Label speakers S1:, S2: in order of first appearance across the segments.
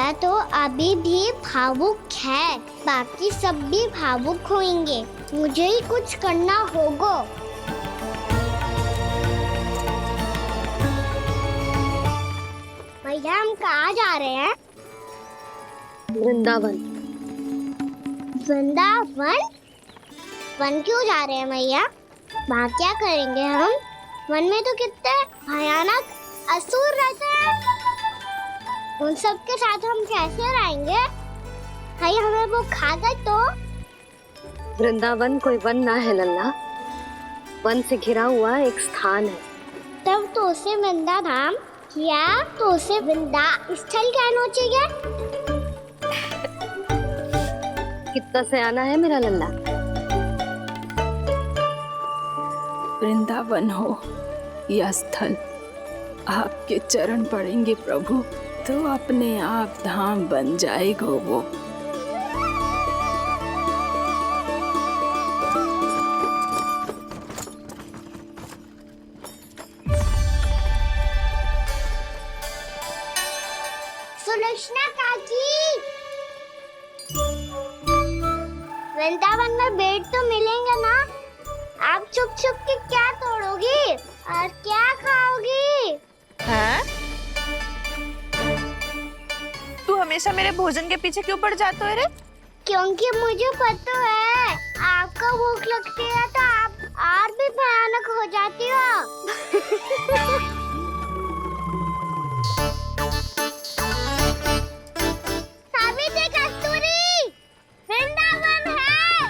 S1: मैया तो अभी भी भावुक है, बाकी सब भी भावुक होंगे। मुझे ही कुछ करना होगा। भैया हम कहाँ जा रहे हैं?
S2: वृंदावन।
S1: वृंदावन? वन क्यों जा रहे हैं मैया? वहाँ क्या करेंगे हम? वन में तो कितने भयानक असुर रहते हैं। उन सब के साथ हम कैसे रहेंगे? कहीं हमें वो खा गए तो?
S2: वृंदावन कोई वन ना है लल्ला, वन से घिरा हुआ एक स्थान है।
S1: तब तो उसे वृंदा धाम या तो उसे वृंदा स्थल कहना चाहिए।
S2: कितना सयाना है मेरा लल्ला।
S3: वृंदावन हो या स्थल, आपके चरण पड़ेंगे प्रभु तो अपने आप धाम बन जाएगा वो।
S1: सुलक्षणा काकी, वृंदावन में बेट तो मिलेंगे ना? आप छुप छुप के क्या तोड़ोगी और क्या खाओगी?
S4: हाँ? तू हमेशा मेरे भोजन के पीछे क्यों पड़ जाता है रे?
S1: क्योंकि मुझे पता है आपको भूख लगती है तो आप और भी भयानक हो जाती हो। सावित्री, कस्तूरी, वृंदावन है।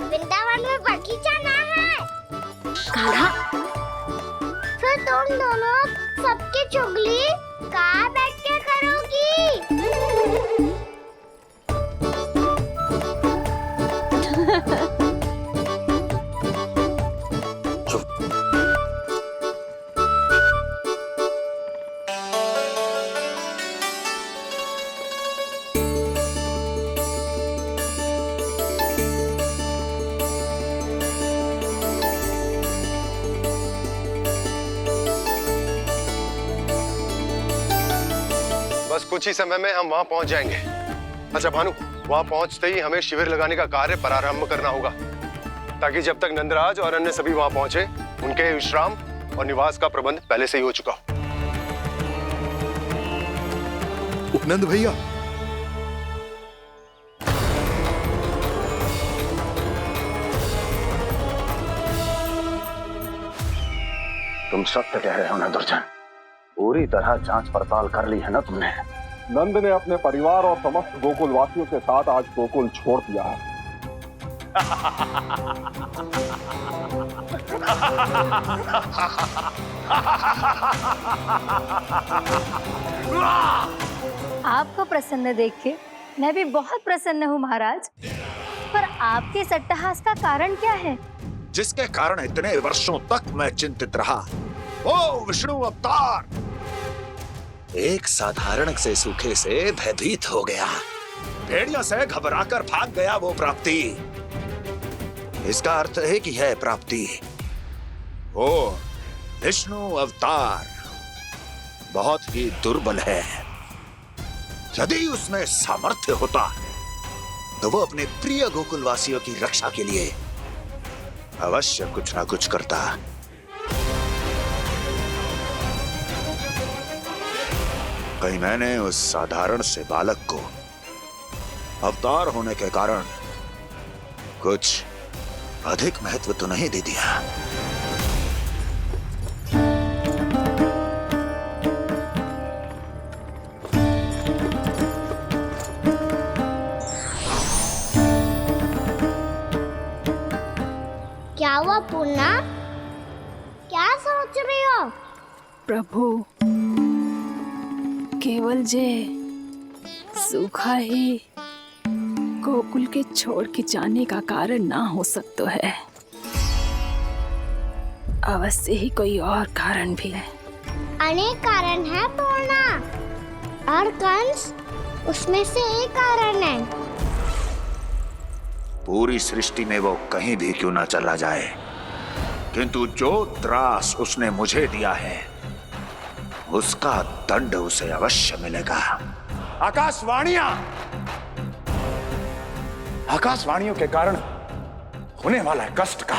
S1: वृंदावन में बगीचा ना है।
S2: कान्हा,
S1: फिर तुम दोनों सबकी चुगली कहाँ बैठ के करोगी?
S5: बस कुछ ही समय में हम वहां पहुंच जाएंगे। अच्छा भानु, वहां पहुंचते ही हमें शिविर लगाने का कार्य प्रारंभ करना होगा, ताकि जब तक नंदराज और अन्य सभी वहां पहुंचे उनके विश्राम और निवास का प्रबंध पहले से ही हो चुका हो।
S6: उपनंद भैया,
S7: तुम सत्य कह रहे हो ना दुर्जन? पूरी तरह जांच पड़ताल कर ली है ना तुमने?
S8: नंद ने अपने परिवार और समस्त गोकुल वासियों के साथ आज गोकुल छोड़ दिया है।
S9: आपको प्रसन्न देख के मैं भी बहुत प्रसन्न हूँ महाराज। पर आपके इस अट्टहास का कारण क्या है?
S7: जिसके कारण इतने वर्षों तक मैं चिंतित रहा, ओ विष्णु अवतार, एक साधारण से सूखे से भयभीत हो गया, भेड़ियों से घबराकर भाग गया वो प्राप्ति। इसका अर्थ है कि है प्राप्ति वो विष्णु अवतार बहुत ही दुर्बल है। यदि उसमें सामर्थ्य होता तो वो अपने प्रिय गोकुलवासियों की रक्षा के लिए अवश्य कुछ ना कुछ करता। कहीं मैंने उस साधारण से बालक को अवतार होने के कारण कुछ अधिक महत्व तो नहीं दे दिया।
S1: क्या हुआ पूर्णा? क्या सोच रही हो?
S3: प्रभु, केवल जे सूखा ही गोकुल के छोड़ के जाने का कारण ना हो सकता है, अवश्य ही कोई और कारण भी है।
S1: अनेक कारण है पूर्णा, और कंस उसमें से एक कारण है।
S7: पूरी सृष्टि में वो कहीं भी क्यों ना चला जाए, किंतु जो त्रास उसने मुझे दिया है उसका दंड उसे अवश्य मिलेगा। आकाशवाणियों के कारण होने वाला है कष्ट का,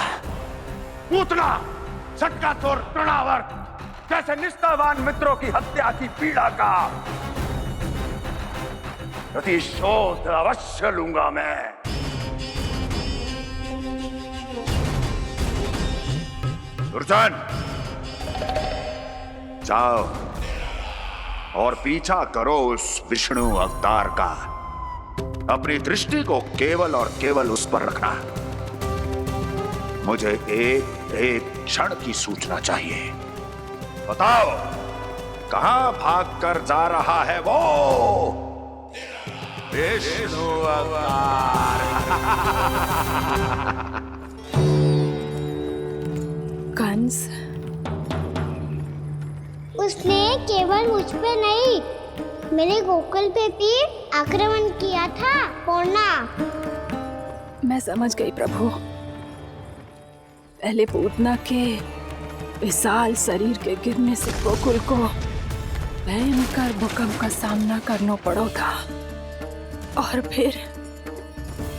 S7: पूतना, झटका तोड़ तृणावर्त जैसे निष्ठावान मित्रों की हत्या की पीड़ा का प्रतिशोध अवश्य लूंगा मैं। दुर्जन, जाओ और पीछा करो उस विष्णु अवतार का। अपनी दृष्टि को केवल और केवल उस पर रखना। मुझे एक क्षण की सूचना चाहिए। बताओ, कहां भागकर जा रहा है वो विष्णु अवतार?
S3: कंस,
S1: उसने केवल मुझ पे नहीं, मेरे गोकुल पे भी आक्रमण किया था पूर्णा।
S3: मैं समझ गई प्रभु। पहले पूतना के विशाल शरीर के गिरने से गोकुल को भयंकर भूकंप का सामना करना पड़ा था, और फिर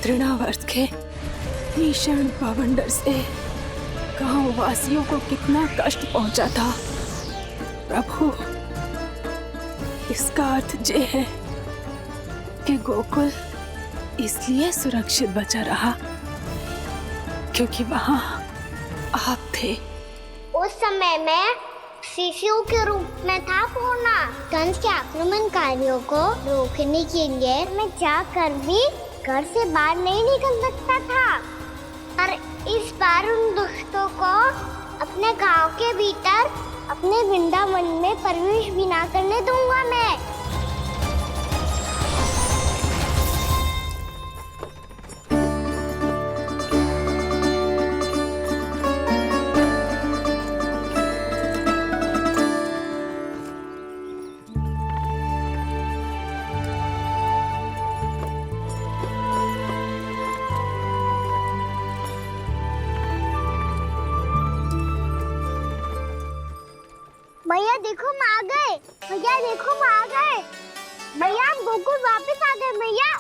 S3: तृणावर्त के भीषण पावंडर से गांव वासियों को कितना कष्ट पहुंचा था। प्रभु, इसका अर्थ ये है कि गोकुल इसलिए सुरक्षित बचा रहा क्योंकि वहां आप थे।
S1: उस समय मैं शिशु के रूप में था पूर्णा। कंस के आक्रमणकारियों को रोकने के लिए मैं जाकर भी घर से बाहर नहीं निकल सकता था, पर इस बार उन दुष्टों को अपने गांव के भीतर अपने वृंदावन में प्रवेश भी ना करने दूंगा मैं। भैया देखो हम आ गए, भैया देखो हम आ गए, भैया हम गोकुल वापस आ गए भैया।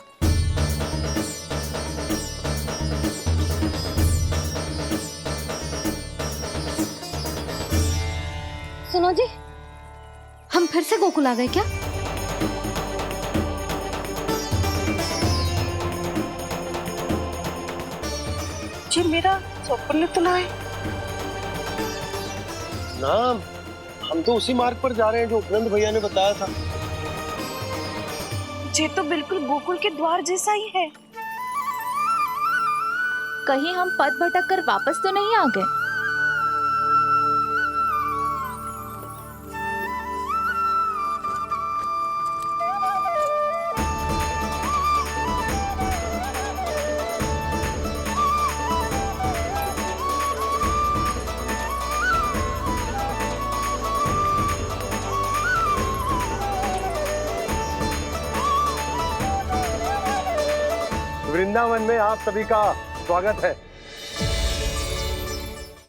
S2: सुनो जी, हम फिर से गोकुल आ गए क्या?
S4: जी मेरा स्वप्न तो ना है।
S5: ना, हम तो उसी मार्ग पर जा रहे हैं जो उपनंद भैया ने बताया था।
S4: ये तो बिल्कुल गोकुल के द्वार जैसा ही है।
S10: कहीं हम पथ भटक कर वापस तो नहीं आ गए?
S5: वृंदावन में आप सभी का स्वागत है।